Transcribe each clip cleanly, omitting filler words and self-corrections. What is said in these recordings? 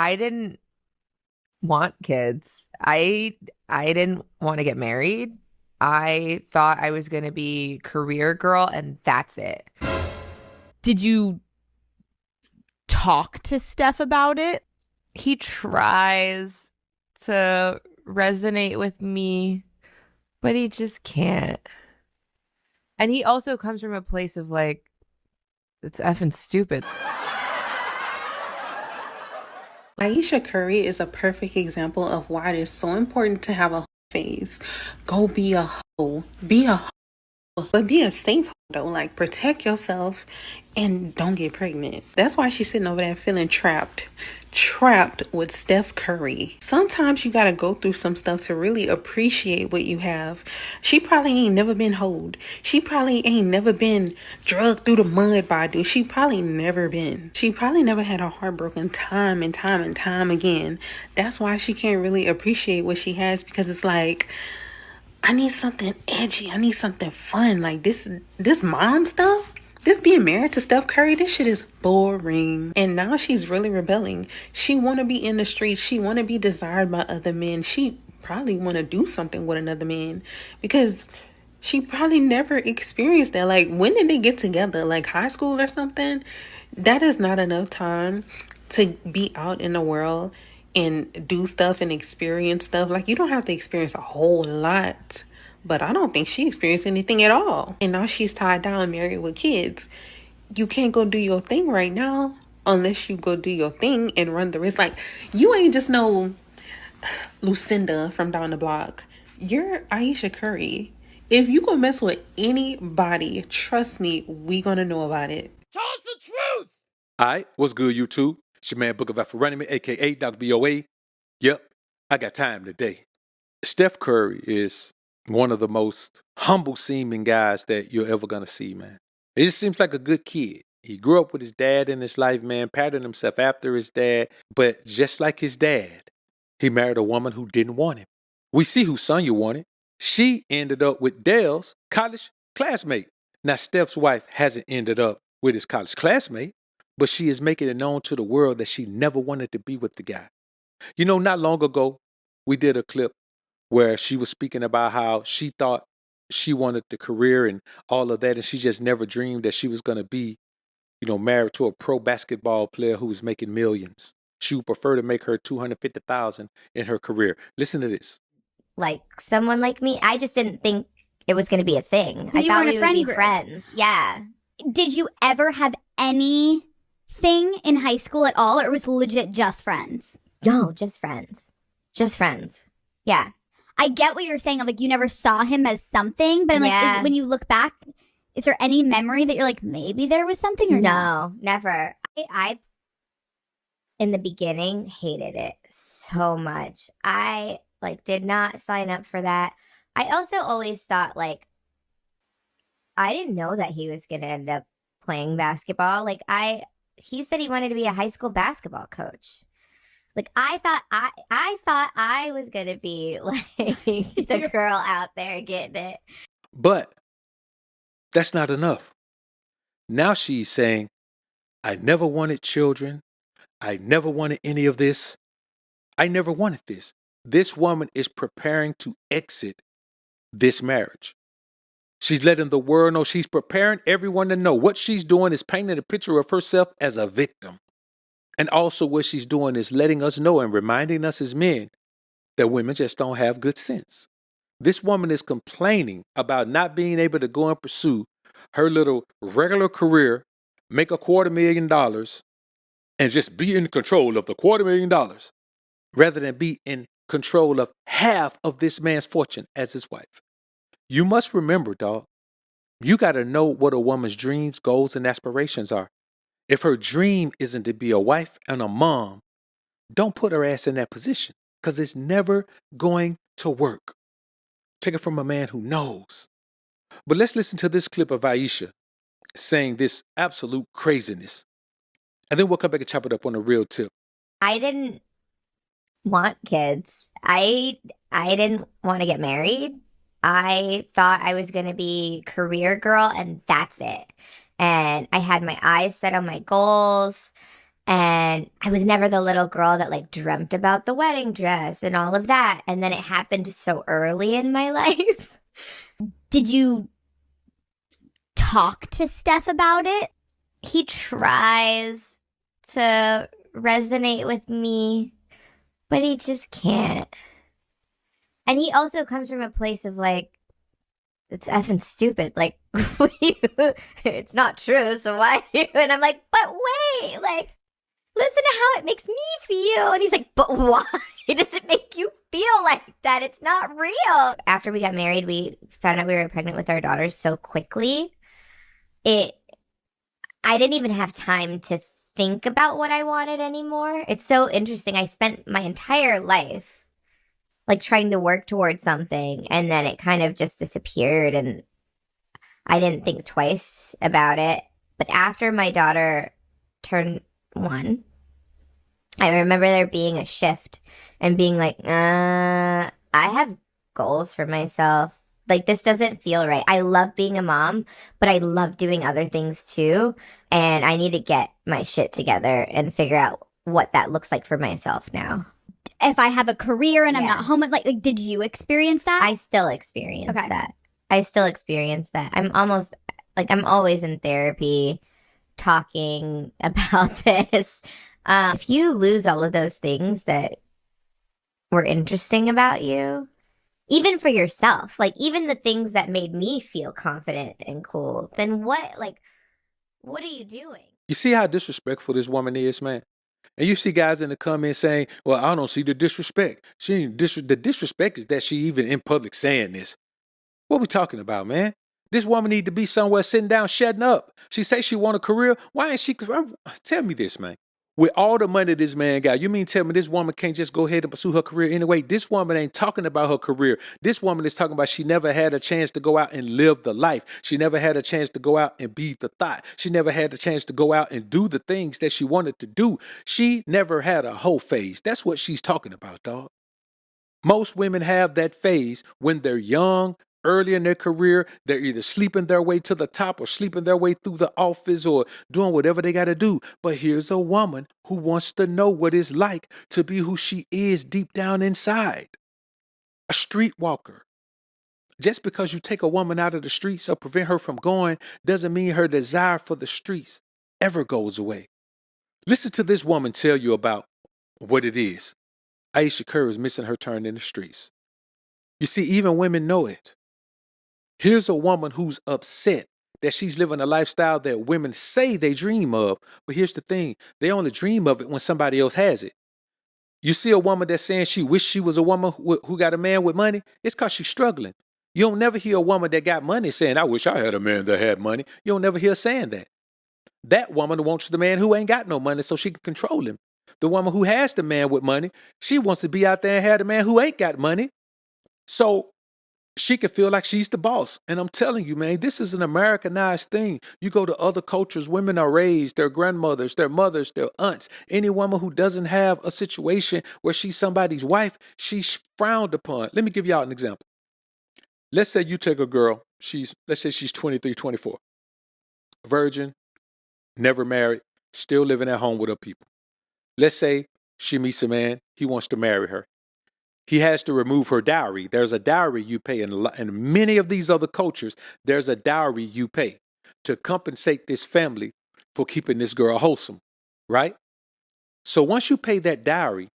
I didn't want kids. I didn't want to get married. I thought I was going to be career girl and that's it. Did you talk to Steph about it? He tries to resonate with me, but he just can't. And he also comes from a place of like, it's effing stupid. Ayesha Curry is a perfect example of why it is so important to have a phase. Go be a hoe. Be a hoe. But be a safe hoe though. Like protect yourself and don't get pregnant. That's why she's sitting over there feeling trapped. Trapped with Steph Curry. Sometimes you gotta go through some stuff to really appreciate what you have. She probably ain't never been hoed. She probably ain't never been drugged through the mud by a dude. She probably never been. She probably never had a heartbroken time and time and time again. That's why she can't really appreciate what she has, because it's like, I need something edgy. I need something fun. Like this mom stuff. This being married to Steph Curry, this shit is boring. And now she's really rebelling. She want to be in the streets. She want to be desired by other men. She probably want to do something with another man because she probably never experienced that. Like, when did they get together? Like high school or something? That is not enough time to be out in the world and do stuff and experience stuff. Like, you don't have to experience a whole lot. But I don't think she experienced anything at all. And now she's tied down, married with kids. You can't go do your thing right now unless you go do your thing and run the risk. Like, you ain't just no Lucinda from down the block. You're Ayesha Curry. If you gonna mess with anybody, trust me, we gonna know about it. Tell us the truth! Alright, what's good, YouTube? It's your man, Book of AlphaRonomy, a.k.a. Dr. BOA. Yep, I got time today. Steph Curry is one of the most humble seeming guys that you're ever gonna see, man. He just seems like a good kid. He grew up with his dad in his life, man, patterned himself after his dad, but just like his dad, he married a woman who didn't want him. We see who Sonya wanted. She ended up with Dale's college classmate. Now, Steph's wife hasn't ended up with his college classmate, but she is making it known to the world that she never wanted to be with the guy. You know, not long ago, we did a clip where she was speaking about how she thought she wanted the career and all of that, and she just never dreamed that she was going to be, married to a pro basketball player who was making millions. She would prefer to make her $250,000 in her career. Listen to this. Like someone like me, I just didn't think it was going to be a thing. I You thought weren't a we would friend be group. friends. Yeah. Did you ever have anything in high school at all, or it was legit just friends? No, just friends. Just friends. Yeah. I get what you're saying of like you never saw him as something, but I'm Yeah. like, when you look back, is there any memory that you're like, maybe there was something or No, never. I in the beginning hated it so much. I did not sign up for that. I also always thought I didn't know that he was gonna end up playing basketball. He said he wanted to be a high school basketball coach. I thought I was gonna be like the girl out there getting it. But that's not enough. Now she's saying, I never wanted children. I never wanted any of this. I never wanted this. This woman is preparing to exit this marriage. She's letting the world know. She's preparing everyone to know. What she's doing is painting a picture of herself as a victim. And also what she's doing is letting us know and reminding us as men that women just don't have good sense. This woman is complaining about not being able to go and pursue her little regular career, make $250,000, and just be in control of the $250,000 rather than be in control of half of this man's fortune as his wife. You must remember, dog, you got to know what a woman's dreams, goals, and aspirations are. If her dream isn't to be a wife and a mom, don't put her ass in that position because it's never going to work. Take it from a man who knows. But let's listen to this clip of Ayesha saying this absolute craziness. And then we'll come back and chop it up on a real tip. I didn't want kids. I didn't want to get married. I thought I was going to be career girl and that's it. And I had my eyes set on my goals. And I was never the little girl that like dreamt about the wedding dress and all of that. And then it happened so early in my life. Did you talk to Steph about it? He tries to resonate with me, but he just can't. And he also comes from a place of like, it's effing stupid. Like, it's not true. So why? And I'm like, but wait, like, listen to how it makes me feel. And he's like, but why does it make you feel like that? It's not real. After we got married, we found out we were pregnant with our daughters so quickly. I didn't even have time to think about what I wanted anymore. It's so interesting. I spent my entire life like trying to work towards something, and then it kind of just disappeared, and I didn't think twice about it. But after my daughter turned 1, I remember there being a shift and being like, I have goals for myself. Like, this doesn't feel right. I love being a mom, but I love doing other things too. And I need to get my shit together and figure out what that looks like for myself now. If I have a career and I'm Yeah. not home, like did you experience that? I still experience Okay. that. I still experience that. I'm always in therapy talking about this. If you lose all of those things that were interesting about you, even for yourself, like even the things that made me feel confident and cool, then what are you doing? You see how disrespectful this woman is, man? And you see guys in the comments saying, well, I don't see the disrespect. The disrespect is that she even in public saying this. What we talking about, man? This woman need to be somewhere sitting down, shutting up. She say she want a career. Why ain't she? Tell me this, man. With all the money this man got, you mean tell me this woman can't just go ahead and pursue her career anyway? This woman ain't talking about her career. This woman is talking about she never had a chance to go out and live the life. She never had a chance to go out and be the thought. She never had the chance to go out and do the things that she wanted to do. She never had a whole phase. That's what she's talking about, dog. Most women have that phase when they're young, early in their career. They're either sleeping their way to the top or sleeping their way through the office or doing whatever they got to do. But here's a woman who wants to know what it's like to be who she is deep down inside. A streetwalker. Just because you take a woman out of the streets or prevent her from going doesn't mean her desire for the streets ever goes away. Listen to this woman tell you about what it is. Ayesha Curry is missing her turn in the streets. You see, even women know it. Here's a woman who's upset that she's living a lifestyle that women say they dream of. But here's the thing. They only dream of it when somebody else has it. You see a woman that's saying she wished she was a woman who got a man with money. It's because she's struggling. You don't never hear a woman that got money saying, I wish I had a man that had money. You don't never hear saying that. That woman wants the man who ain't got no money so she can control him. The woman who has the man with money, she wants to be out there and have the man who ain't got money so she can feel like she's the boss. And I'm telling you, man, this is an Americanized thing. You go to other cultures, women are raised, their grandmothers, their mothers, their aunts. Any woman who doesn't have a situation where she's somebody's wife, she's frowned upon. Let me give y'all an example. Let's say you take a girl, let's say she's 23, 24, virgin, never married, still living at home with her people. Let's say she meets a man, he wants to marry her. He has to remove her dowry. There's a dowry you pay in many of these other cultures. There's a dowry you pay to compensate this family for keeping this girl wholesome, right? So once you pay that dowry,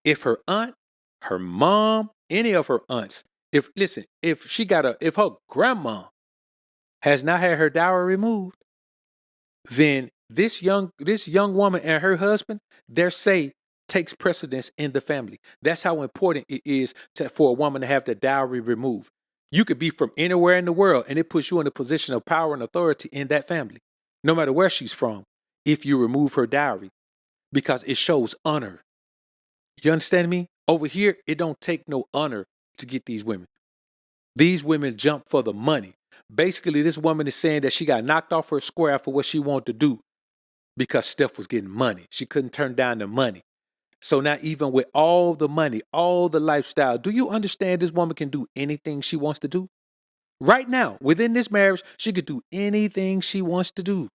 if her aunt, her mom, any of her aunts, if her grandma has not had her dowry removed, then this young woman and her husband, their say takes precedence in the family. That's how important it is for a woman to have the dowry removed. You could be from anywhere in the world and it puts you in a position of power and authority in that family, no matter where she's from, if you remove her dowry, because it shows honor. You understand me? Over here, it don't take no honor to get these women. These women jump for the money. Basically, this woman is saying that she got knocked off her square for what she wanted to do because Steph was getting money. She couldn't turn down the money. So now even with all the money, all the lifestyle, do you understand this woman can do anything she wants to do? Right now, within this marriage, she could do anything she wants to do.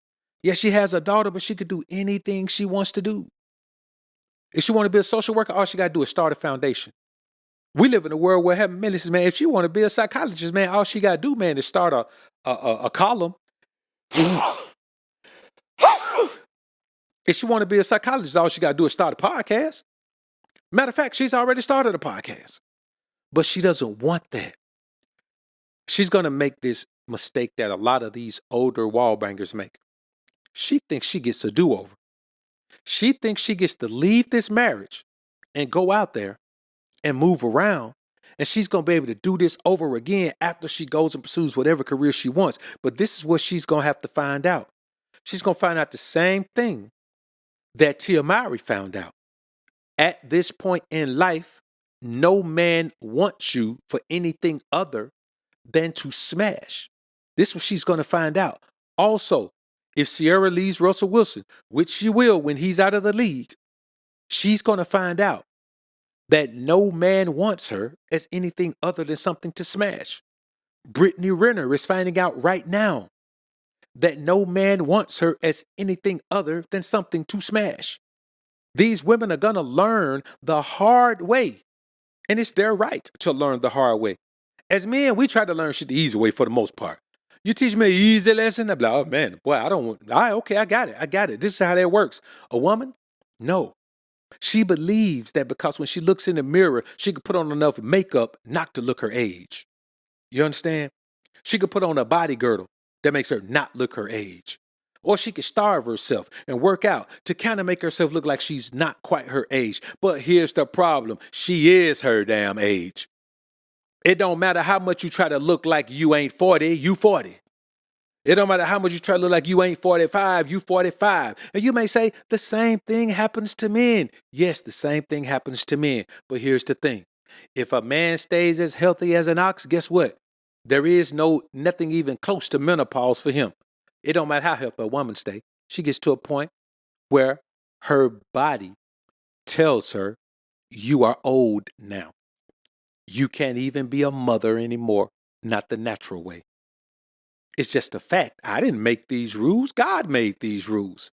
Yes, she has a daughter, but she could do anything she wants to do. If she want to be a social worker, all she got to do is start a foundation. We live in a world where, man, listen, man, if she want to be a psychologist, man, all she got to do, man, is start a column. If she want to be a psychologist, all she got to do is start a podcast. Matter of fact, she's already started a podcast. But she doesn't want that. She's going to make this mistake that a lot of these older wall bangers make. She thinks she gets a do-over. She thinks she gets to leave this marriage and go out there and move around. And she's going to be able to do this over again after she goes and pursues whatever career she wants. But this is what she's going to have to find out. She's going to find out the same thing that Tia Mowry found out. At this point in life, no man wants you for anything other than to smash. This is what she's going to find out. Also, if Sierra leaves Russell Wilson, which she will when he's out of the league, she's going to find out that no man wants her as anything other than something to smash. Brittany Renner is finding out right now that no man wants her as anything other than something to smash. These women are going to learn the hard way. And it's their right to learn the hard way. As men, we try to learn shit the easy way for the most part. You teach me an easy lesson, I'm like, oh man, boy, I don't want, all right, okay, I got it. This is how that works. A woman? No. She believes that because when she looks in the mirror, she could put on enough makeup not to look her age. You understand? She could put on a body girdle that makes her not look her age. Or she could starve herself and work out to kind of make herself look like she's not quite her age. But here's the problem. She is her damn age. It don't matter how much you try to look like you ain't 40, you 40. It don't matter how much you try to look like you ain't 45, you 45. And you may say, the same thing happens to men. Yes, the same thing happens to men. But here's the thing. If a man stays as healthy as an ox, guess what? There is nothing even close to menopause for him. It don't matter how healthy a woman stays. She gets to a point where her body tells her, you are old now. You can't even be a mother anymore, not the natural way. It's just a fact. I didn't make these rules. God made these rules.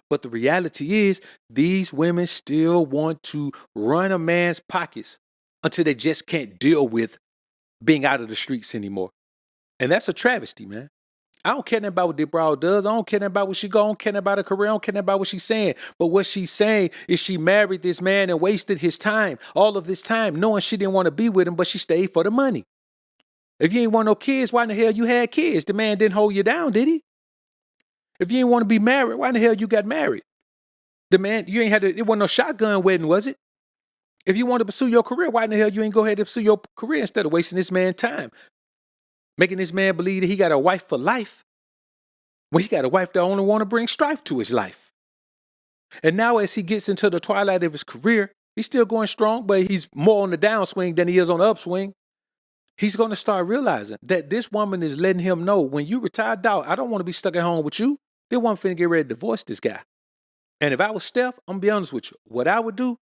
But the reality is, these women still want to run a man's pockets until they just can't deal with being out of the streets anymore. And that's a travesty, man. I don't care about what Dick Brown does. I don't care about what she go. I don't care about her career. I don't care about what she's saying. But what she's saying is she married this man and wasted his time, all of this time, knowing she didn't want to be with him, but she stayed for the money. If you ain't want no kids, why in the hell you had kids? The man didn't hold you down, did he? If you ain't want to be married, why in the hell you got married? The man, you ain't had it wasn't no shotgun wedding, was it? If you want to pursue your career, why in the hell you ain't go ahead and pursue your career instead of wasting this man's time? Making this man believe that he got a wife for life. When he got a wife that only want to bring strife to his life. And now as he gets into the twilight of his career, he's still going strong, but he's more on the downswing than he is on the upswing. He's going to start realizing that this woman is letting him know, when you retire, dog, I don't want to be stuck at home with you. This woman finna get ready to divorce this guy. And if I was Steph, I'm going to be honest with you. What I would do,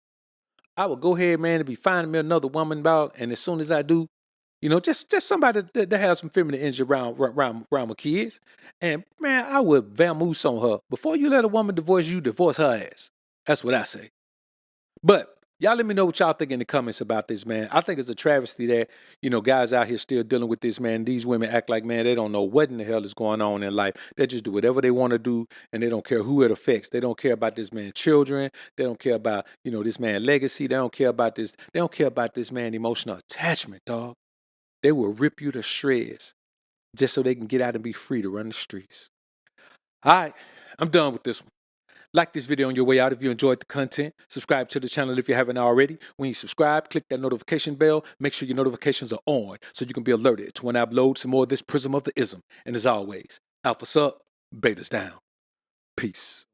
I would go ahead, man, and be finding me another woman, dog. And as soon as I do, just somebody that has some feminine energy around my kids. And, man, I would vamoose on her. Before you let a woman divorce you, divorce her ass. That's what I say. But y'all let me know what y'all think in the comments about this, man. I think it's a travesty that, guys out here still dealing with this, man. These women act like, man, they don't know what in the hell is going on in life. They just do whatever they want to do, and they don't care who it affects. They don't care about this man's children. They don't care about, this man's legacy. They don't care about this. They don't care about this man's emotional attachment, dog. They will rip you to shreds just so they can get out and be free to run the streets. All right, I'm done with this one. Like this video on your way out if you enjoyed the content. Subscribe to the channel if you haven't already. When you subscribe, click that notification bell. Make sure your notifications are on so you can be alerted to when I upload some more of this Prism of the Ism. And as always, Alphas up, Betas down. Peace.